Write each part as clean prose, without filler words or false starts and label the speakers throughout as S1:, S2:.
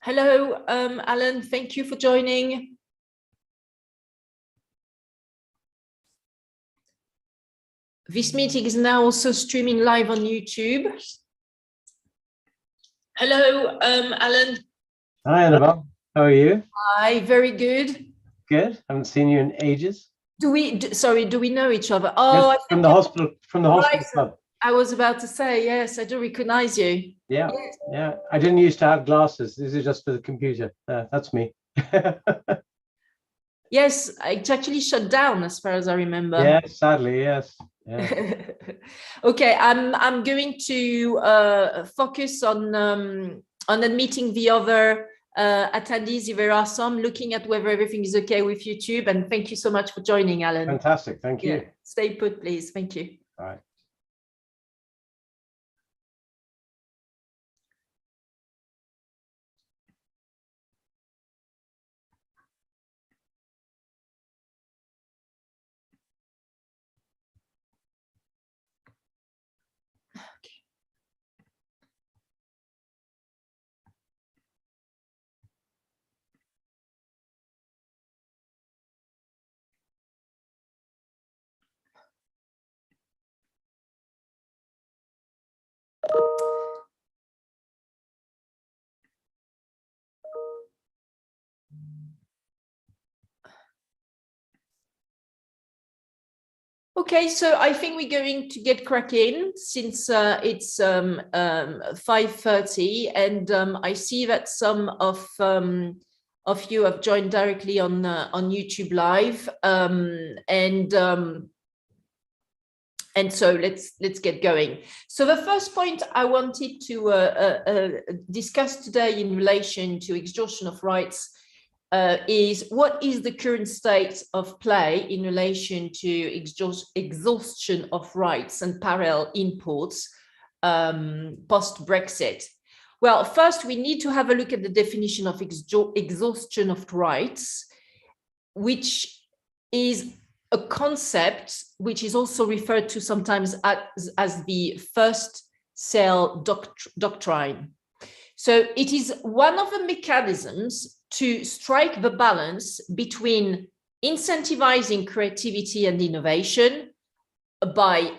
S1: Hello, Alan. Thank you for joining. This meeting is now also streaming live on YouTube. Hello, Alan.
S2: Hi, Annabelle. How are you?
S1: Hi, very good.
S2: Good. Haven't seen you in ages.
S1: Do we know each other? Oh,
S2: yes, from the hospital club.
S1: I was about to say, yes, I do recognize you.
S2: Yeah,
S1: yes.
S2: Yeah. I didn't used to have glasses. This is just for the computer. That's me.
S1: Yes, it's actually shut down as far as I remember.
S2: Yes, sadly, yes. Yeah.
S1: Okay, I'm going to focus on admitting the other attendees, if there are some, looking at whether everything is okay with YouTube. And thank you so much for joining, Alan.
S2: Fantastic. Thank you.
S1: Yeah. Stay put, please. Thank you.
S2: All right.
S1: Okay, so I think we're going to get cracking since it's 5:30, and I see that some of you have joined directly on YouTube Live, and so let's get going. So the first point I wanted to discuss today in relation to exhaustion of rights is what is the current state of play in relation to exhaustion of rights and parallel imports post-Brexit. Well, first we need to have a look at the definition of exhaustion of rights, which is a concept which is also referred to sometimes as the first sale doctrine. So it is one of the mechanisms to strike the balance between incentivizing creativity and innovation by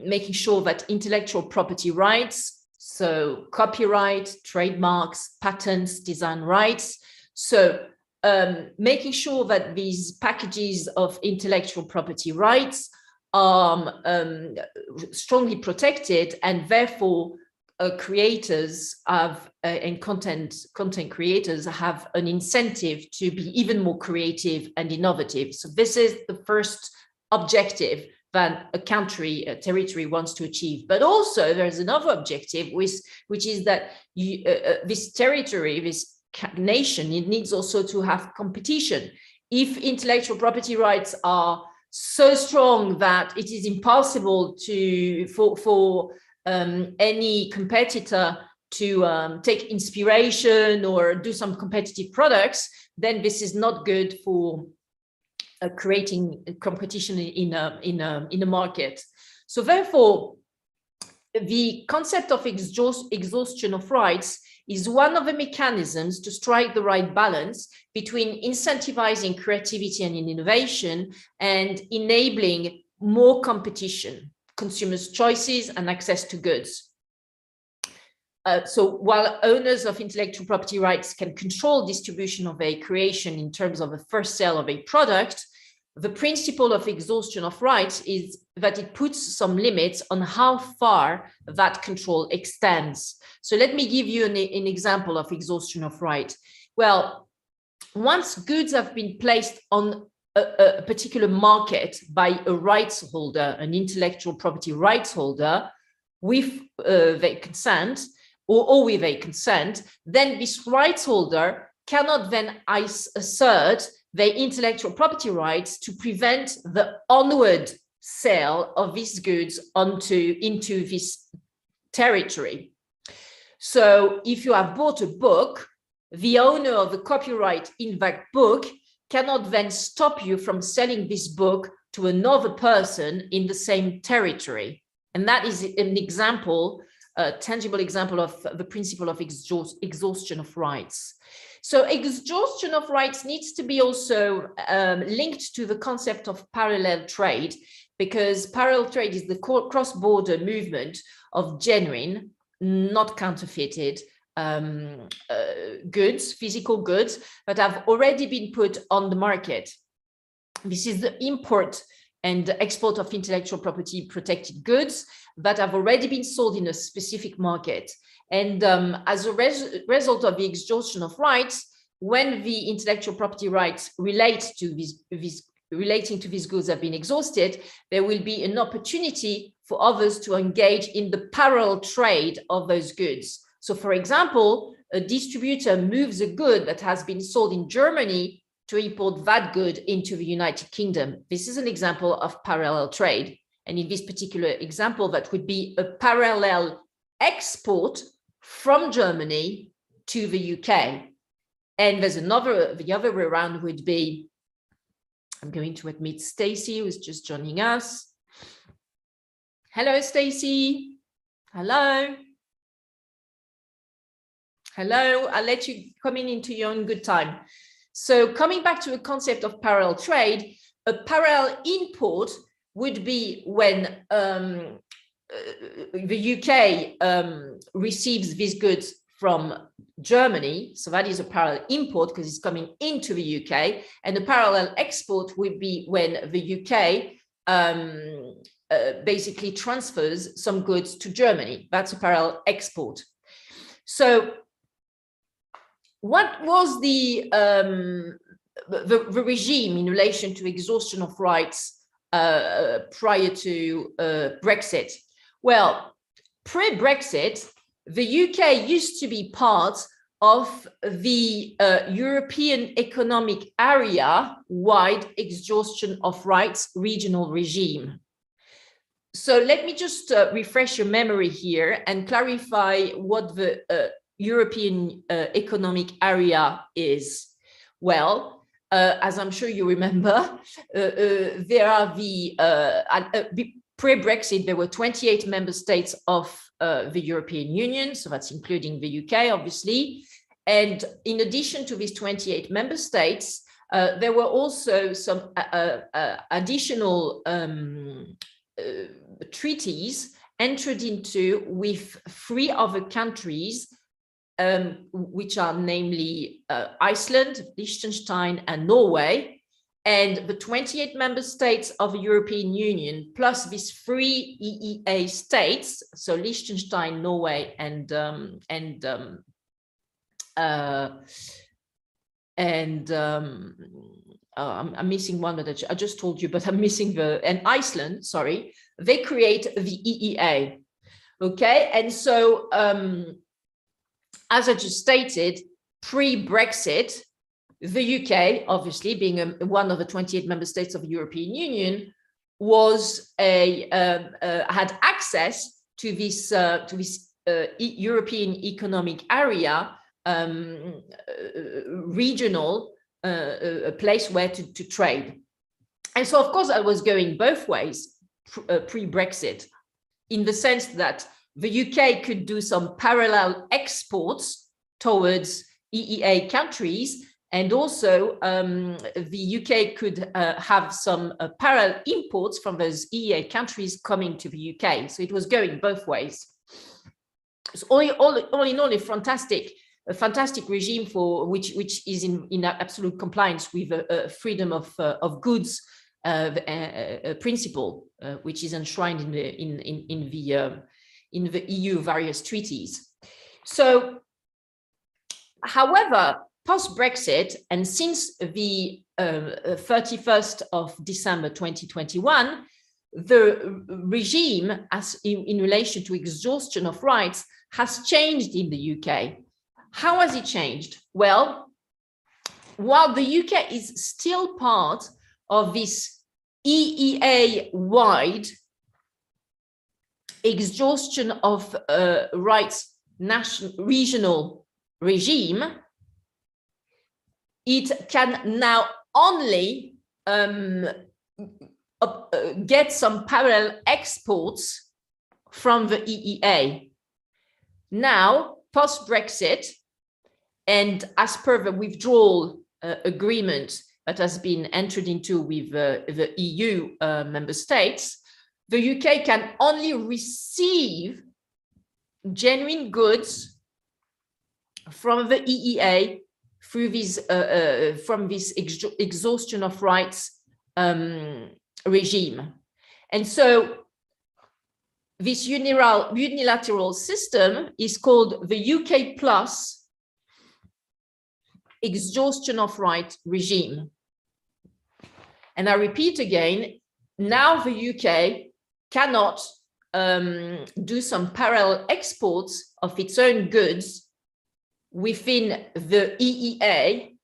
S1: making sure that intellectual property rights, so copyright, trademarks, patents, design rights, so making sure that these packages of intellectual property rights are strongly protected, and therefore creators have and content creators have an incentive to be even more creative and innovative. So this is the first objective that a country, a territory wants to achieve. But also there's another objective, which is that this territory, this nation, it needs also to have competition. If intellectual property rights are so strong that it is impossible for any competitor to take inspiration or do some competitive products, then this is not good for creating competition in a market. So therefore, the concept of exhaustion of rights is one of the mechanisms to strike the right balance between incentivizing creativity and innovation and enabling more competition, consumers' choices, and access to goods. So while owners of intellectual property rights can control distribution of a creation in terms of a first sale of a product, the principle of exhaustion of rights is that it puts some limits on how far that control extends. So let me give you an example of exhaustion of right. Well, once goods have been placed on a particular market by a rights holder, an intellectual property rights holder, with their consent or with a consent, then this rights holder cannot then assert their intellectual property rights to prevent the onward sale of these goods into this territory. So if you have bought a book, the owner of the copyright in that book cannot then stop you from selling this book to another person in the same territory. And that is an example tangible example of the principle of exhaustion of rights. So exhaustion of rights needs to be also linked to the concept of parallel trade, because parallel trade is the cross-border movement of genuine, not counterfeited goods, physical goods that have already been put on the market. This is the import and the export of intellectual property protected goods that have already been sold in a specific market. And as a result of the exhaustion of rights, when the intellectual property rights relating to these goods have been exhausted, there will be an opportunity for others to engage in the parallel trade of those goods. So, for example, a distributor moves a good that has been sold in Germany to import that good into the United Kingdom. This is an example of parallel trade. And in this particular example, that would be a parallel export from Germany to the UK. And there's the other way around would be, I'm going to admit Stacy, who's just joining us. Hello, Stacy. Hello. Hello, I'll let you come into your own good time. So coming back to the concept of parallel trade, a parallel import would be when the UK receives these goods from Germany. So that is a parallel import because it's coming into the UK. And a parallel export would be when the UK basically transfers some goods to Germany. That's a parallel export. So what was the regime in relation to exhaustion of rights prior to Brexit? Well, pre-Brexit, the UK used to be part of the European Economic Area-wide exhaustion of rights regional regime. So let me just refresh your memory here and clarify what the European Economic Area is. Well, as I'm sure you remember, there are pre-Brexit, there were 28 member states of the European Union, so that's including the UK, obviously. And in addition to these 28 member states, there were also some additional treaties entered into with 3 other countries, which are namely Iceland, Liechtenstein, and Norway. And the 28 member states of the European Union, plus these 3 EEA states, so Liechtenstein, Norway, and I'm missing one that I just told you, but I'm missing and Iceland, sorry, they create the EEA. Okay, and so as I just stated, pre-Brexit, the UK, obviously being one of the 28 member states of the European Union, was had access to this European Economic Area regional place where to trade. And so, of course, I was going both ways pre-Brexit, in the sense that the UK could do some parallel exports towards EEA countries, and also the UK could have some parallel imports from those EEA countries coming to the UK. So it was going both ways. So all in all, a fantastic regime for which is in absolute compliance with freedom of goods principle, which is enshrined in the EU various treaties. So, however, post-Brexit, and since the 31st of December 2021, the regime as in relation to exhaustion of rights has changed in the UK. How has it changed? Well, while the UK is still part of this EEA-wide exhaustion of rights regional regime, it can now only get some parallel exports from the EEA. Now, post-Brexit, and as per the withdrawal agreement that has been entered into with the EU member states, the UK can only receive genuine goods from the EEA through this from this exhaustion of rights regime. And so this unilateral system is called the UK plus exhaustion of right regime. And I repeat again, now the UK cannot do some parallel exports of its own goods within the EEA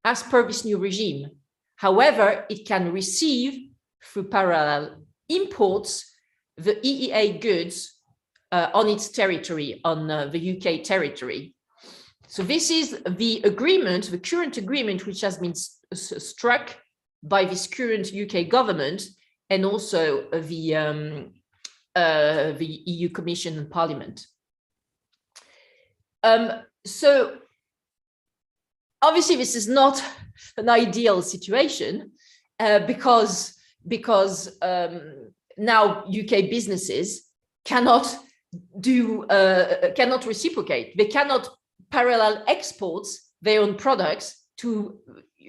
S1: as per this new regime. However, it can receive through parallel imports the EEA goods on its territory, on the UK territory. So this is the agreement, the current agreement, which has been struck by this current UK government and also the EU Commission and Parliament. So obviously this is not an ideal situation because now UK businesses cannot reciprocate. They cannot parallel export their own products to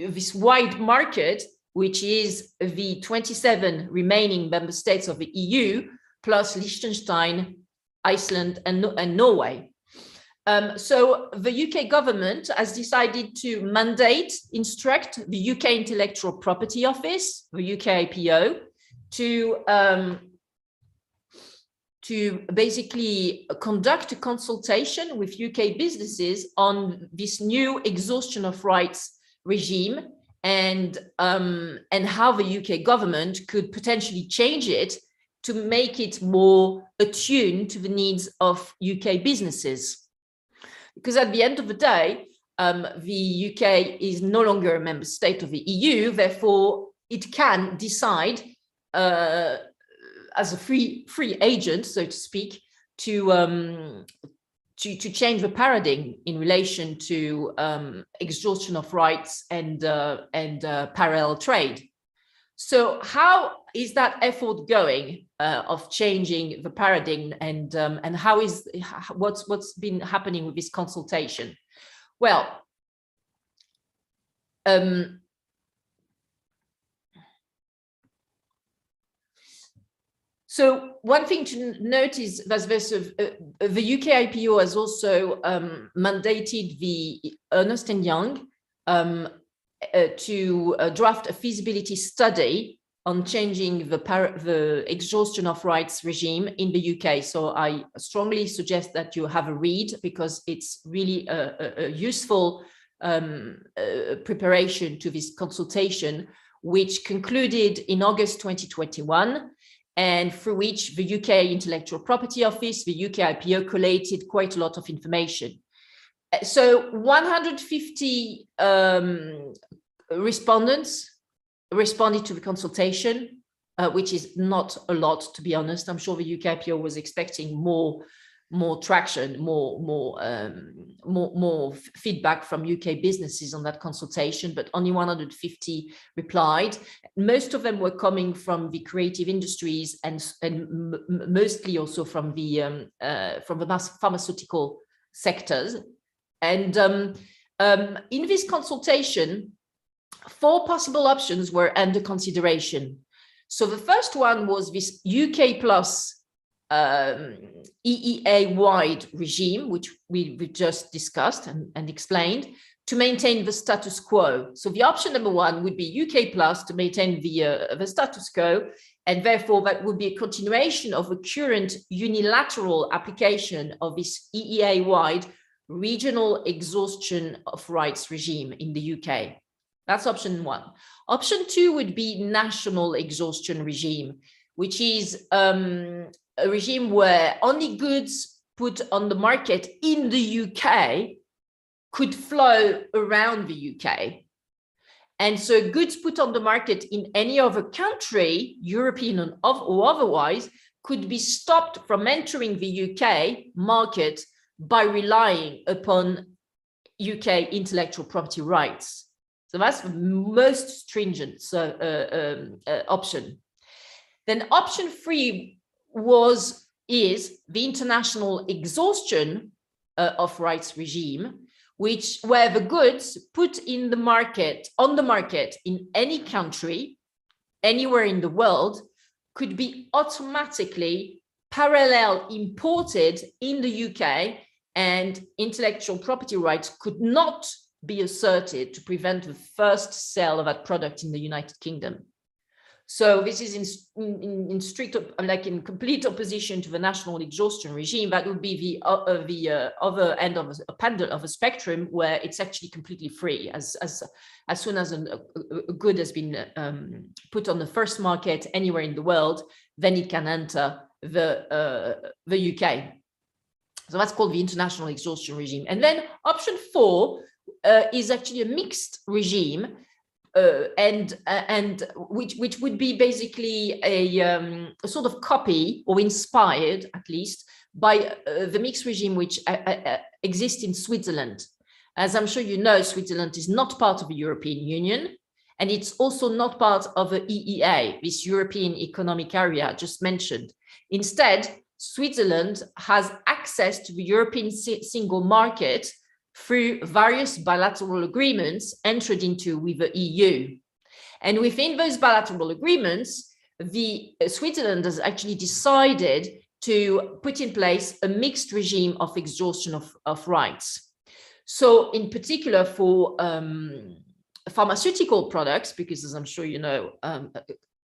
S1: this wide market, which is the 27 remaining member states of the EU, plus Liechtenstein, Iceland, and Norway. So the UK government has decided to instruct the UK Intellectual Property Office, the UK IPO, to basically conduct a consultation with UK businesses on this new exhaustion of rights regime and how the UK government could potentially change it to make it more attuned to the needs of UK businesses. Because at the end of the day, the UK is no longer a member state of the EU, therefore it can decide as a free agent, so to speak, to change the paradigm in relation to exhaustion of rights and parallel trade. So how is that effort going of changing the paradigm, and what's been happening with this consultation? Well, so one thing to note is that the UK IPO has also mandated the Ernst & Young to draft a feasibility study on changing the exhaustion of rights regime in the UK. So I strongly suggest that you have a read, because it's really a useful preparation to this consultation, which concluded in August 2021, and through which the UK Intellectual Property Office, the UK IPO, collated quite a lot of information. So 150 respondents responded to the consultation, which is not a lot, to be honest. I'm sure the UK IPO was expecting more traction, more feedback from UK businesses on that consultation, but only 150 replied. Most of them were coming from the creative industries and mostly also from the pharmaceutical sectors. And in this consultation, 4 possible options were under consideration. So the first one was this UK plus EEA-wide regime, which we just discussed and explained, to maintain the status quo. So the option number 1 would be UK plus to maintain the status quo, and therefore that would be a continuation of a current unilateral application of this EEA-wide regional exhaustion of rights regime in the UK. That's option 1. Option 2 would be national exhaustion regime, which is a regime where only goods put on the market in the UK could flow around the UK. And so goods put on the market in any other country, European or otherwise, could be stopped from entering the UK market by relying upon UK intellectual property rights. So that's the most stringent option. Then option 3 is the international exhaustion of rights regime, where the goods put on the market in any country, anywhere in the world, could be automatically parallel imported in the UK, and intellectual property rights could not be asserted to prevent the first sale of that product in the United Kingdom. So this is in complete opposition to the national exhaustion regime. That would be the other end of a pendulum of a spectrum, where it's actually completely free. As soon as a good has been put on the first market anywhere in the world, then it can enter the UK. So that's called the international exhaustion regime. And then option 4 is actually a mixed regime. And which would be basically a sort of copy, or inspired at least, by the mixed regime which exists in Switzerland. As I'm sure you know, Switzerland is not part of the European Union, and it's also not part of the EEA, this European Economic Area just mentioned. Instead, Switzerland has access to the European single market through various bilateral agreements entered into with the EU. And within those bilateral agreements, Switzerland has actually decided to put in place a mixed regime of exhaustion of rights. So in particular for pharmaceutical products, because as I'm sure you know,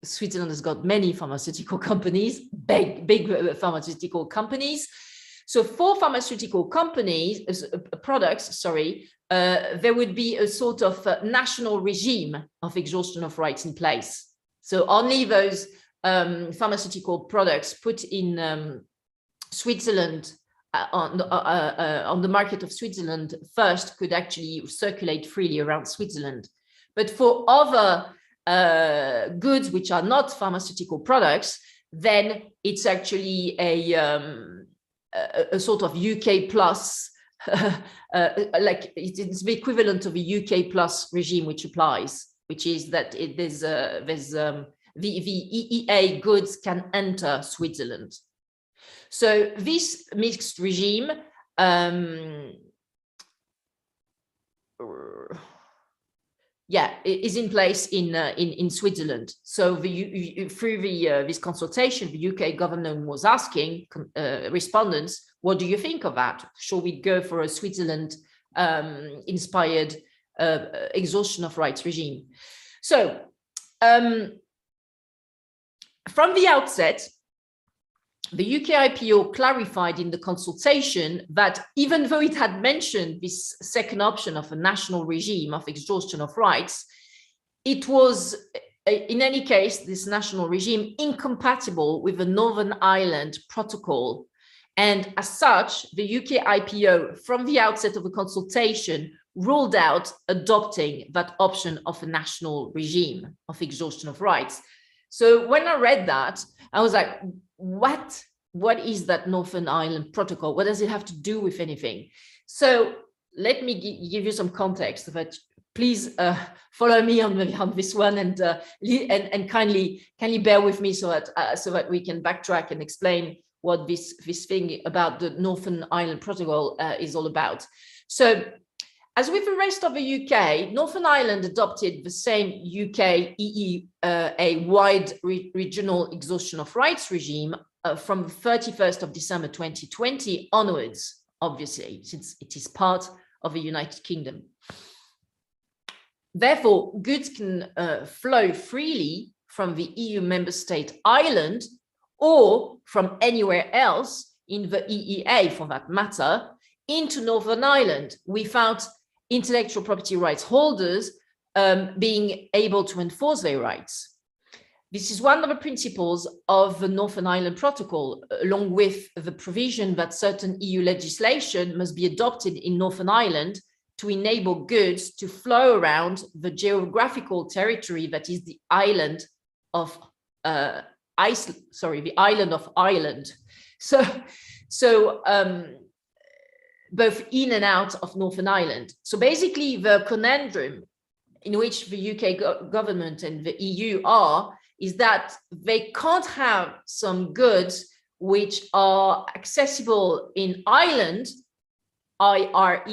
S1: Switzerland has got many pharmaceutical companies, big pharmaceutical companies. So for pharmaceutical products, there would be a sort of national regime of exhaustion of rights in place. So only those pharmaceutical products put in Switzerland, on the market of Switzerland first, could actually circulate freely around Switzerland. But for other goods which are not pharmaceutical products, then it's actually a sort of UK plus, like it's the equivalent of a UK plus regime which applies, which is that the EEA goods can enter Switzerland. So this mixed regime is in place in Switzerland. So through this consultation, the UK government was asking respondents, what do you think of that? Should we go for a Switzerland inspired exhaustion of rights regime? So from the outset, the UK IPO clarified in the consultation that even though it had mentioned this second option of a national regime of exhaustion of rights, it was, in any case, this national regime incompatible with the Northern Ireland Protocol. And as such, the UK IPO, from the outset of the consultation, ruled out adopting that option of a national regime of exhaustion of rights. So when I read that, I was like, what is that Northern Ireland Protocol? What does it have to do with anything? So let me give you some context, but please follow me on this one, and kindly bear with me so that we can backtrack and explain what this thing about the Northern Ireland Protocol is all about. So, as with the rest of the UK, Northern Ireland adopted the same UK EEA wide regional exhaustion of rights regime from the 31st of December 2020 onwards, obviously, since it is part of the United Kingdom. Therefore, goods can flow freely from the EU member state Ireland, or from anywhere else in the EEA, for that matter, into Northern Ireland without intellectual property rights holders being able to enforce their rights. This is one of the principles of the Northern Ireland Protocol, along with the provision that certain EU legislation must be adopted in Northern Ireland to enable goods to flow around the geographical territory that is the island of the island of Ireland. So both in and out of Northern Ireland. So basically the conundrum in which the UK government and the EU are is that they can't have some goods which are accessible in Ireland, Ireland,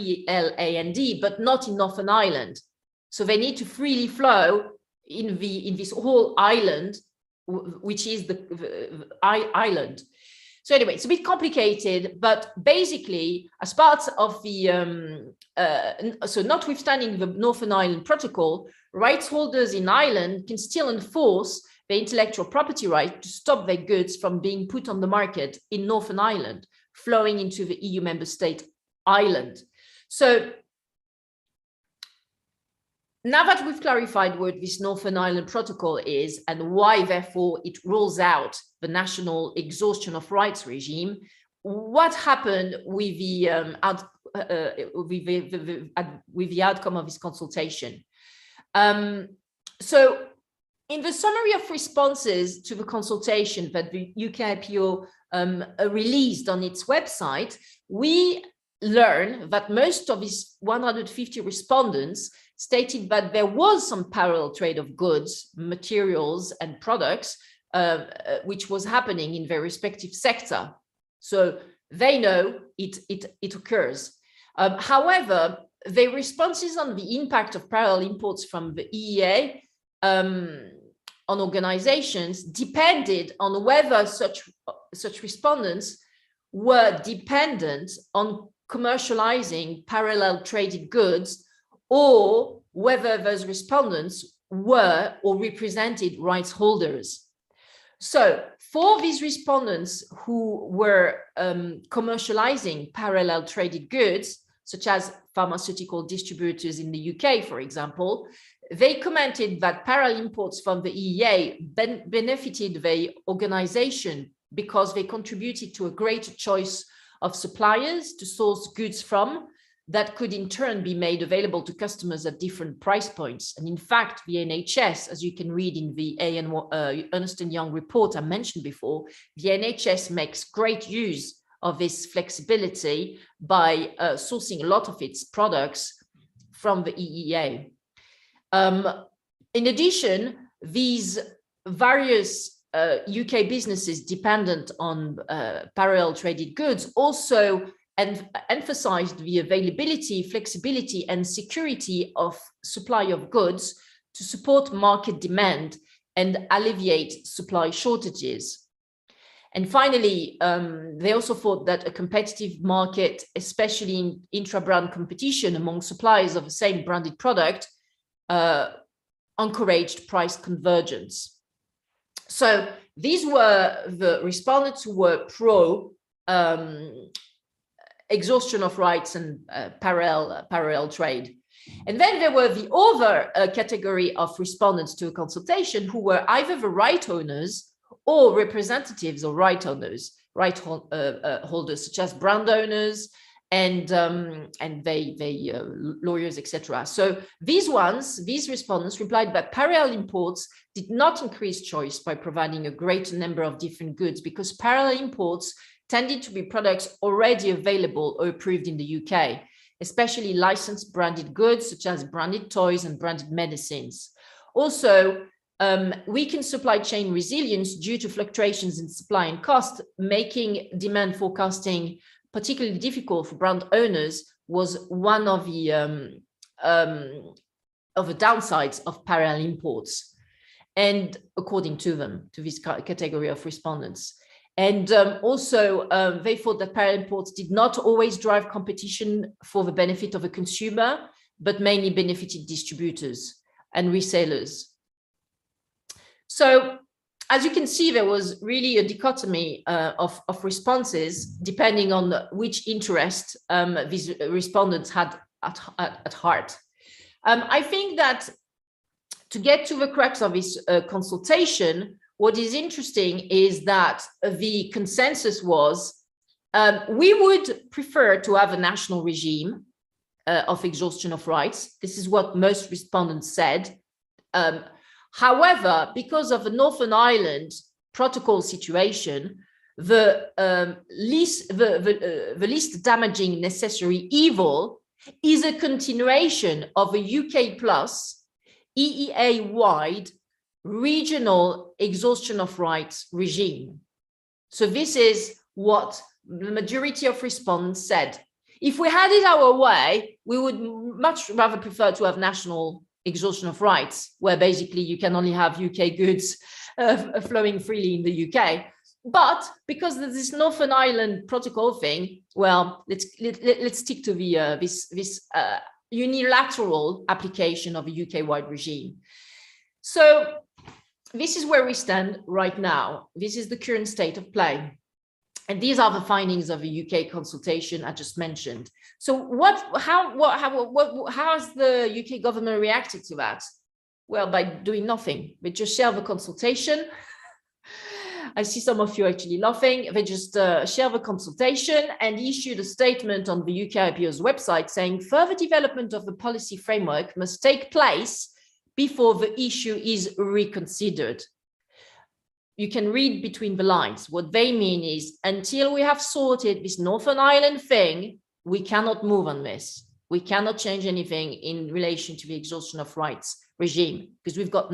S1: but not in Northern Ireland. So they need to freely flow in this whole island, which is the island. So anyway, it's a bit complicated, but basically, as part of the, so notwithstanding the Northern Ireland Protocol, rights holders in Ireland can still enforce the intellectual property right to stop their goods from being put on the market in Northern Ireland, flowing into the EU member state Ireland. So now that we've clarified what this Northern Ireland Protocol is and why, therefore, it rules out the national exhaustion of rights regime, what happened with the outcome of this consultation? So, in the summary of responses to the consultation that the UKIPO released on its website, we learn that most of these 150 respondents stated that there was some parallel trade of goods, materials, and products, which was happening in their respective sector. So they know it occurs. However, their responses on the impact of parallel imports from the EEA on organizations depended on whether such respondents were dependent on commercializing parallel traded goods, or whether those respondents were or represented rights holders. So for these respondents who were commercializing parallel traded goods, such as pharmaceutical distributors in the UK, for example, they commented that parallel imports from the EEA benefited the organization because they contributed to a greater choice of suppliers to source goods from that could in turn be made available to customers at different price points. And in fact, the NHS, as you can read in the Ernst & Young report I mentioned before, the NHS makes great use of this flexibility by sourcing a lot of its products from the EEA. In addition, these various UK businesses dependent on parallel traded goods also emphasized the availability, flexibility, and security of supply of goods to support market demand and alleviate supply shortages. And finally, they also thought that a competitive market, especially in intra-brand competition among suppliers of the same branded product, encouraged price convergence. So these were the respondents who were pro exhaustion of rights and parallel trade. And then there were the other category of respondents to a consultation who were either the right owners or representatives of right owners, holders, such as brand owners and lawyers, etc. So these respondents replied that parallel imports did not increase choice by providing a greater number of different goods, because parallel imports tended to be products already available or approved in the UK, especially licensed branded goods such as branded toys and branded medicines. Also, weakened supply chain resilience due to fluctuations in supply and cost, making demand forecasting particularly difficult for brand owners, was one of the downsides of parallel imports, and according to them, to this category of respondents. And also, they thought that parallel imports did not always drive competition for the benefit of a consumer, but mainly benefited distributors and resellers. So, as you can see, there was really a dichotomy of responses depending on which interest these respondents had at heart. I think that to get to the crux of this consultation, what is interesting is that the consensus was we would prefer to have a national regime of exhaustion of rights. This is what most respondents said. However, because of the Northern Ireland protocol situation, the least damaging necessary evil is a continuation of a UK plus EEA-wide regional exhaustion of rights regime. So this is what the majority of respondents said. If we had it our way, we would much rather prefer to have national exhaustion of rights, where basically you can only have UK goods flowing freely in the UK. But because there's this Northern Ireland Protocol thing, well, let's stick to the this unilateral application of a UK-wide regime. So this is where we stand right now. This is the current state of play. And these are the findings of the UK consultation I just mentioned. So how has the UK government reacted to that? Well, by doing nothing. They just share the consultation. I see some of you actually laughing. They just share the consultation and issued a statement on the UK IPO's website saying further development of the policy framework must take place before the issue is reconsidered. You can read between the lines. What they mean is, until we have sorted this Northern Ireland thing, we cannot move on this. We cannot change anything in relation to the exhaustion of rights regime, because we've got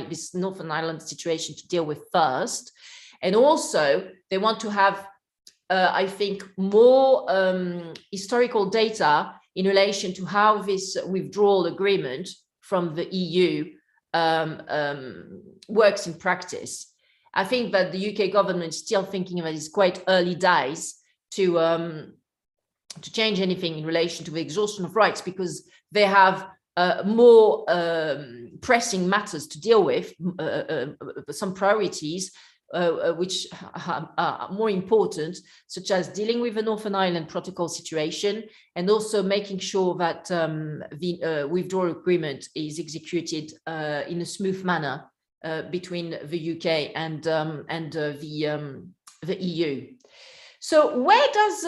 S1: this Northern Ireland situation to deal with first. And also, they want to have, I think, more historical data in relation to how this withdrawal agreement from the EU works in practice. I think that the UK government is still thinking that it's quite early days to change anything in relation to the exhaustion of rights, because they have more pressing matters to deal with, some priorities which are more important, such as dealing with the Northern Ireland Protocol situation, and also making sure that the withdrawal agreement is executed in a smooth manner between the UK and the EU. So where does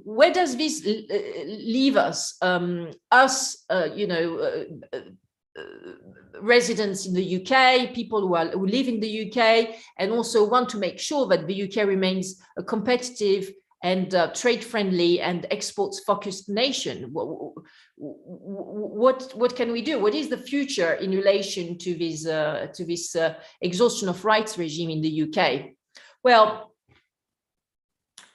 S1: where does this leave us? Residents in the UK, people who live in the UK, and also want to make sure that the UK remains a competitive and trade-friendly and exports-focused nation. What can we do? What is the future in relation to this exhaustion of rights regime in the UK? Well,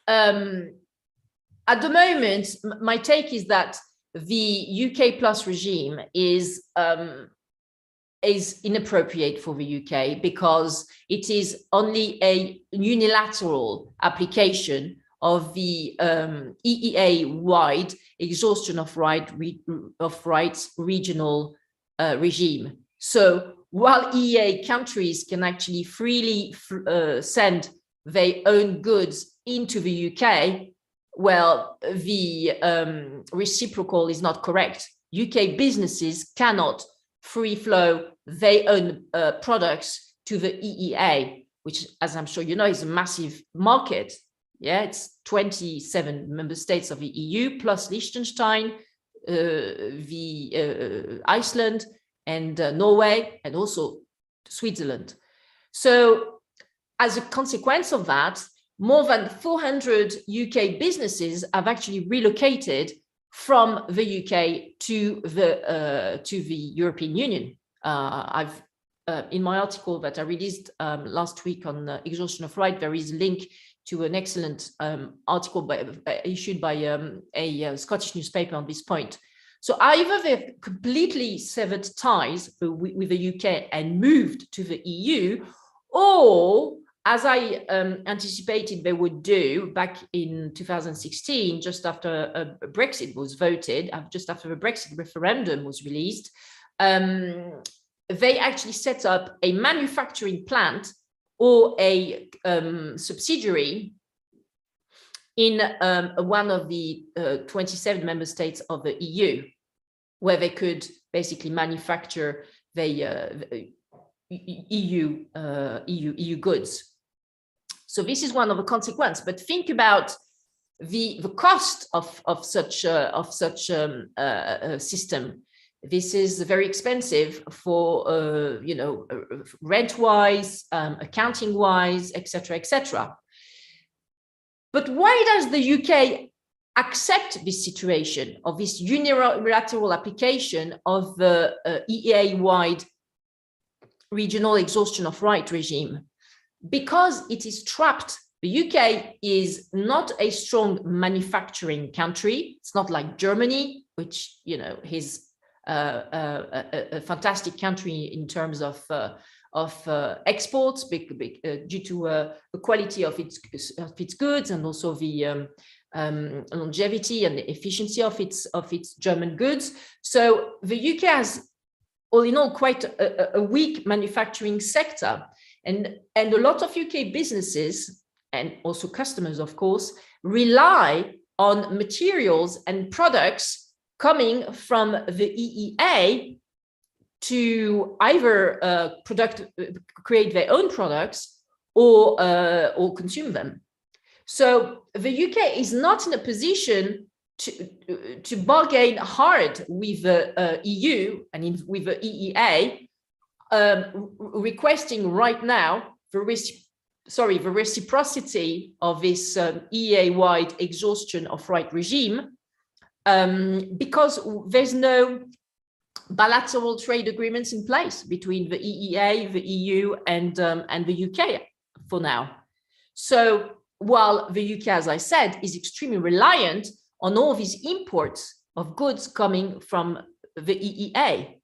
S1: at the moment, my take is that the UK plus regime is inappropriate for the UK, because it is only a unilateral application of the EEA-wide exhaustion of rights regional regime. So while EEA countries can actually freely send their own goods into the UK, well, the reciprocal is not correct. UK businesses cannot free flow their own products to the EEA, which, as I'm sure you know, is a massive market. Yeah, it's 27 member states of the EU plus Liechtenstein, Iceland, and Norway, and also Switzerland. So as a consequence of that, more than 400 UK businesses have actually relocated from the UK to the European Union. I've in my article that I released last week on exhaustion of right, there is a link to an excellent article issued by a Scottish newspaper on this point. So either they've completely severed ties with the UK and moved to the EU, or, as I anticipated they would do back in 2016, just after Brexit was voted, just after the Brexit referendum was released, they actually set up a manufacturing plant or a subsidiary in one of the 27 member states of the EU, where they could basically manufacture the EU goods. So this is one of the consequences. But think about the cost of such a system. This is very expensive for, you know, rent-wise, accounting-wise, etc., etc. But why does the UK accept this situation of this unilateral application of the EEA-wide regional exhaustion of right regime? Because it is trapped. The UK is not a strong manufacturing country. It's not like Germany, which, you know, is a fantastic country in terms of exports due to the quality of its goods, and also the longevity and the efficiency of its German goods. So the UK has, all in all, quite a weak manufacturing sector, and a lot of UK businesses, and also customers, of course, rely on materials and products coming from the EEA to either create their own products or consume them. So the UK is not in a position to bargain hard with the EU and with the EEA, requesting right now the reciprocity of this EEA-wide exhaustion of right regime, because there's no bilateral trade agreements in place between the EEA, the EU, and the UK for now. So while the UK, as I said, is extremely reliant on all these imports of goods coming from the EEA.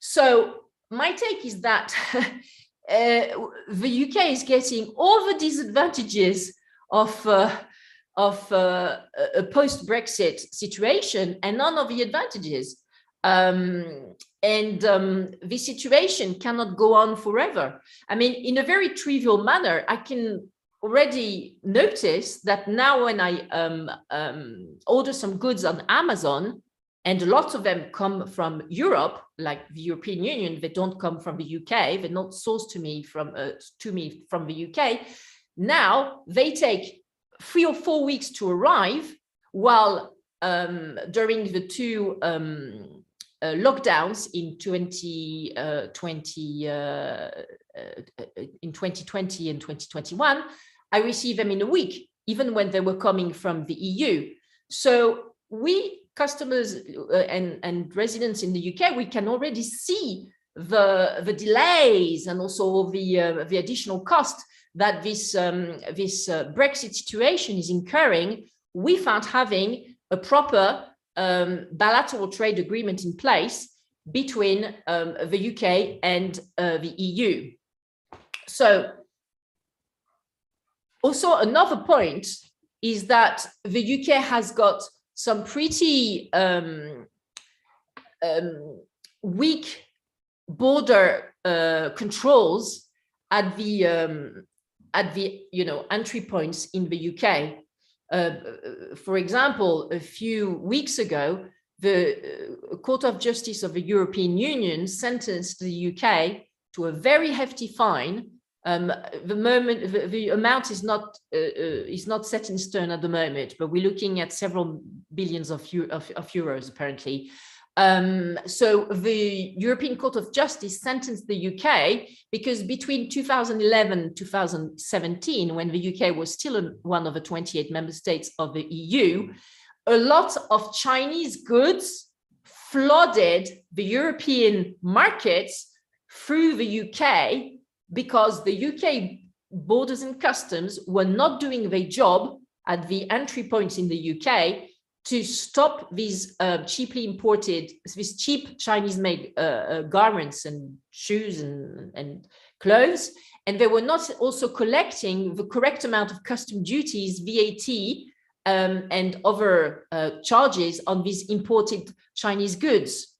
S1: So my take is that the UK is getting all the disadvantages of a post-Brexit situation and none of the advantages. This situation cannot go on forever. I mean, in a very trivial manner, I can already notice that now when I order some goods on Amazon, and a lot of them come from Europe, like the European Union, they don't come from the UK, they're not sourced to me from the UK. Now they take 3 or 4 weeks to arrive, while during the two lockdowns in 2020 and 2021, I received them in a week, even when they were coming from the EU. So we customers and residents in the UK, we can already see the delays and also the additional cost that this Brexit situation is incurring without having a proper bilateral trade agreement in place between the UK and the EU. So also another point is that the UK has got some pretty weak border controls at the entry points in the UK. For example, a few weeks ago, the Court of Justice of the European Union sentenced the UK to a very hefty fine. The amount is not set in stone at the moment, but we're looking at several billions of euros apparently. So the European Court of Justice sentenced the UK because between 2011 and 2017, when the UK was still one of the 28 member states of the EU, a lot of Chinese goods flooded the European markets through the UK because the UK borders and customs were not doing their job at the entry points in the UK to stop these cheaply imported, these cheap Chinese-made garments and shoes and clothes. And they were not also collecting the correct amount of custom duties, VAT, and other charges on these imported Chinese goods.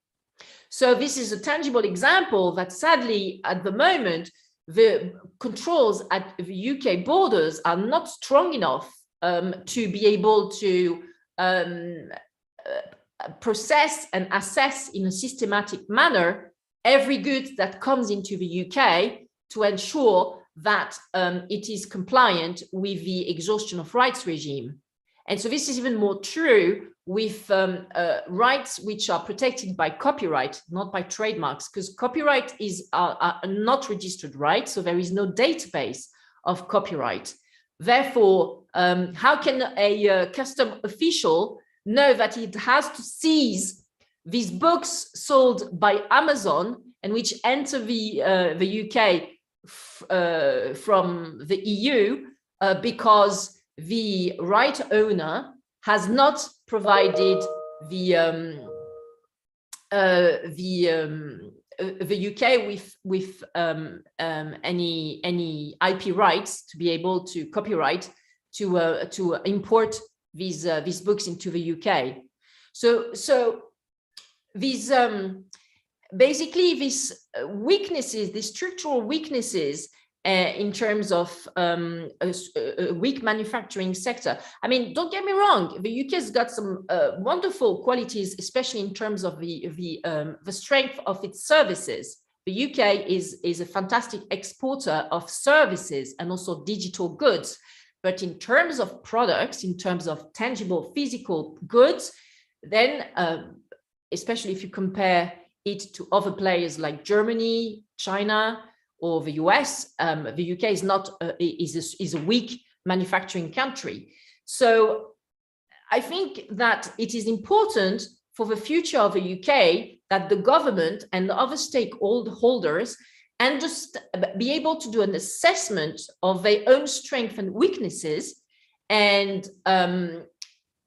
S1: So this is a tangible example that sadly, at the moment, the controls at the UK borders are not strong enough to be able to process and assess in a systematic manner every good that comes into the UK to ensure that it is compliant with the exhaustion of rights regime. And so this is even more true with rights which are protected by copyright, not by trademarks, because copyright is not registered rights, so there is no database of copyright. Therefore, how can a custom official know that it has to seize these books sold by Amazon and which enter the UK from the EU because the right owner has not provided the UK with any IP rights to be able to copyright to import these books into the UK. So these basically these weaknesses, these structural weaknesses in terms of a weak manufacturing sector. I mean, don't get me wrong, the UK has got some wonderful qualities, especially in terms of the strength of its services. The UK is a fantastic exporter of services and also digital goods. But in terms of products, in terms of tangible physical goods, then especially if you compare it to other players like Germany, China, or the US, the UK is not is a weak manufacturing country. So I think that it is important for the future of the UK that the government and the other stakeholders and just be able to do an assessment of their own strengths and weaknesses, and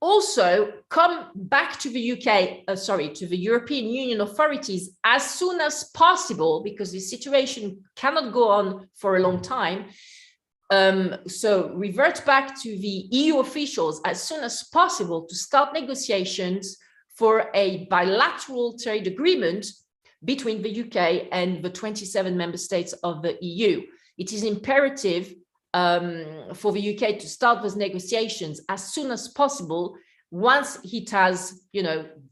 S1: also come back to the to the European Union authorities as soon as possible, because the situation cannot go on for a long time. So revert back to the EU officials as soon as possible to start negotiations for a bilateral trade agreement between the UK and the 27 member states of the EU. It is imperative for the UK to start those negotiations as soon as possible, once it has,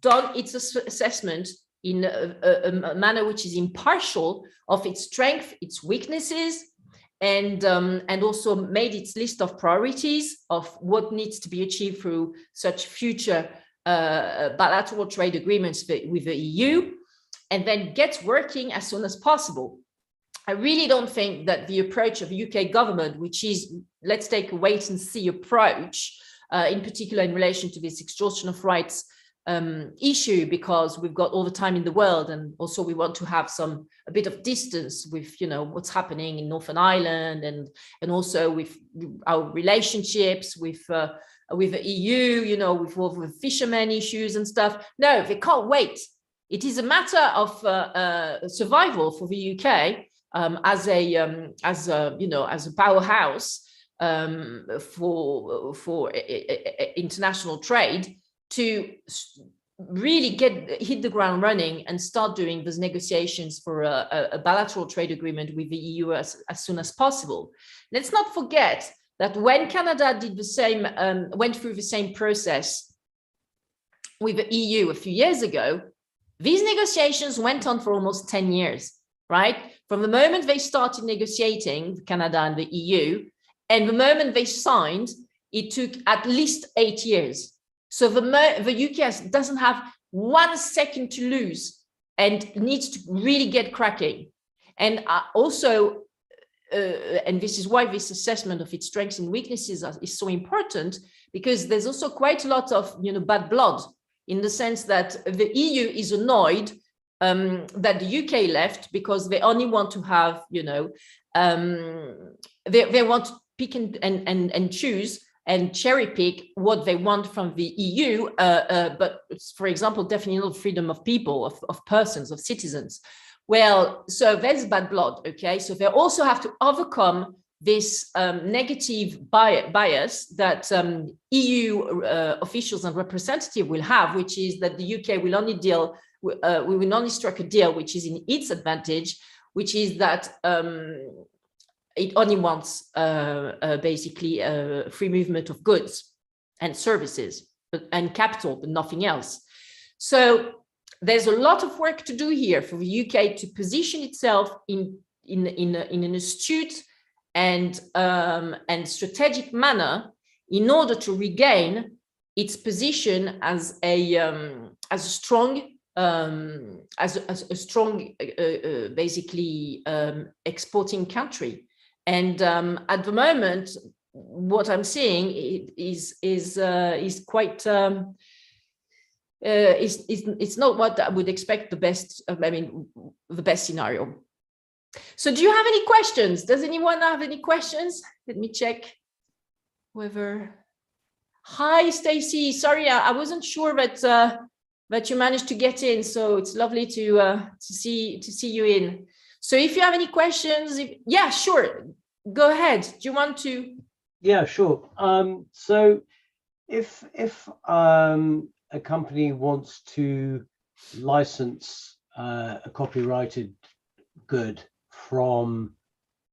S1: done its assessment in a manner which is impartial of its strength, its weaknesses, and also made its list of priorities of what needs to be achieved through such future bilateral trade agreements with the EU, and then get working as soon as possible. I really don't think that the approach of the UK government, which is let's take a wait and see approach, in particular in relation to this exhaustion of rights issue, because we've got all the time in the world, and also we want to have a bit of distance with what's happening in Northern Ireland, and also with our relationships with the EU, with all the fishermen issues and stuff. No, they can't wait. It is a matter of survival for the UK as a powerhouse for international trade, to really hit the ground running and start doing those negotiations for a bilateral trade agreement with the EU as soon as possible. Let's not forget that when Canada did the same, went through the same process with the EU a few years ago, these negotiations went on for almost 10 years, right? From the moment they started negotiating, Canada and the EU, and the moment they signed, it took at least 8 years. So the UK doesn't have 1 second to lose and needs to really get cracking. And also, and this is why this assessment of its strengths and weaknesses is so important, because there's also quite a lot of bad blood, in the sense that the EU is annoyed that the UK left, because they only want to have, they want to pick and choose and cherry pick what they want from the EU, but for example, definitely not freedom of people, of persons, of citizens. Well, so there's bad blood, okay? So they also have to overcome this negative bias that EU officials and representatives will have, which is that the UK will only we will only strike a deal which is in its advantage, which is that it only wants basically free movement of goods and services and capital, but nothing else. So there's a lot of work to do here for the UK to position itself in an astute and strategic manner in order to regain its position as a strong basically exporting country. And at the moment, what I'm seeing is quite it's not what I would expect the best scenario. So do you have any questions? Does anyone have any questions? Let me check whether. Hi, Stacey. Sorry, I wasn't sure that you managed to get in. So it's lovely to see you in. So if you have any questions, yeah, sure. Go ahead. Do you want to?
S2: Yeah, sure. So if a company wants to license a copyrighted good from,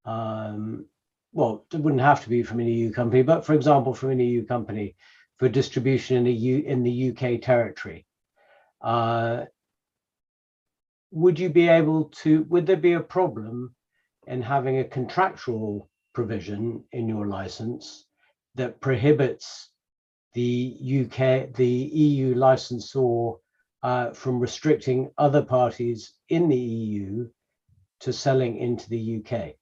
S2: well, it wouldn't have to be from an EU company, but for example, from an EU company for distribution in the UK territory, would there be a problem in having a contractual provision in your license that prohibits the EU licensor from restricting other parties in the EU to selling into the UK?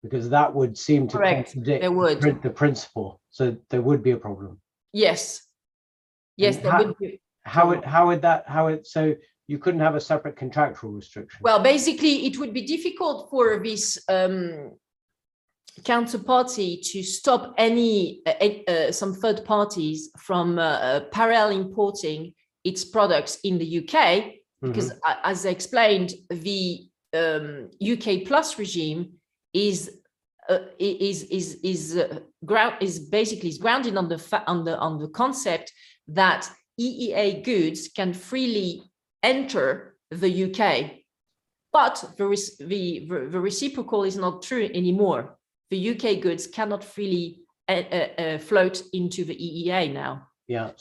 S2: Because that would seem to contradict the principle. So there would be a problem.
S1: Yes. Yes, there would be.
S2: So you couldn't have a separate contractual restriction?
S1: Well, basically, it would be difficult for this counterparty to stop some third parties from parallel importing its products in the UK, because as I explained, the UK Plus regime is grounded on the concept that EEA goods can freely enter the UK, but the reciprocal is not true anymore. The UK goods cannot freely float into the EEA now.
S2: Yeah.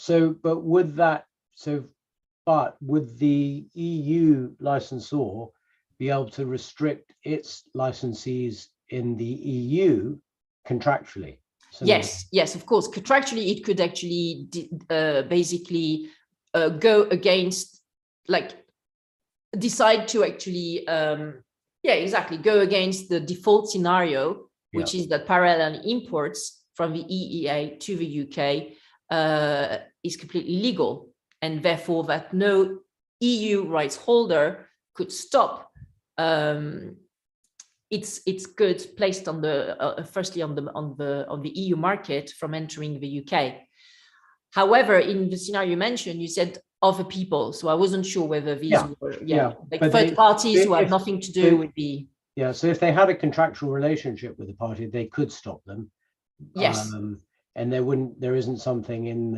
S2: Would the EU licensor be able to restrict its licensees in the EU contractually?
S1: Yes, of course. Contractually, it could actually basically go against, decide to actually, go against the default scenario, which is that parallel imports from the EEA to the UK is completely legal, and therefore that no EU rights holder could stop its goods placed on the firstly on the EU market from entering the UK. However, in the scenario you mentioned, you said other people, so I wasn't sure whether these were third parties who have nothing to do with the.
S2: Yeah, so if they had a contractual relationship with the party, they could stop them.
S1: Yes.
S2: And there isn't something in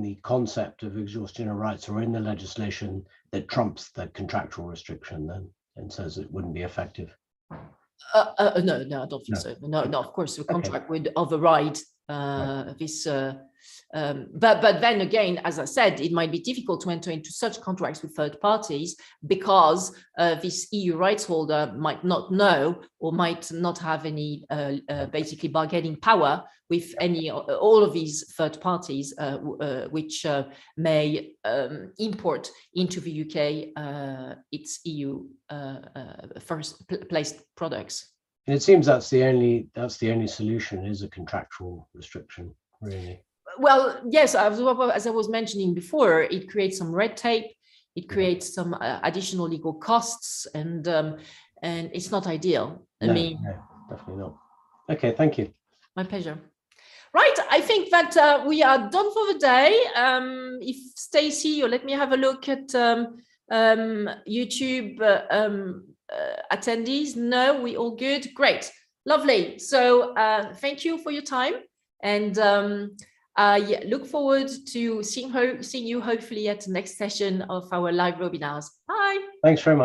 S2: the concept of exhaustion of rights or in the legislation that trumps the contractual restriction then and says it wouldn't be effective.
S1: No, I don't think so. No, of course, the contract would override this. But then again, as I said, it might be difficult to enter into such contracts with third parties because this EU rights holder might not know or might not have any basically bargaining power with all of these third parties which may import into the UK its EU first placed products.
S2: And it seems that's the only solution, is a contractual restriction, really.
S1: Well, yes, as I was mentioning before, it creates some red tape, it creates some additional legal costs, and it's not ideal.
S2: No, definitely not. Okay, thank you.
S1: My pleasure. Right, I think that we are done for the day. If Stacey, you let me have a look at YouTube attendees. No, we all good. Great, lovely. So thank you for your time, and look forward to seeing you hopefully at the next session of our live webinars. Bye.
S2: Thanks very much.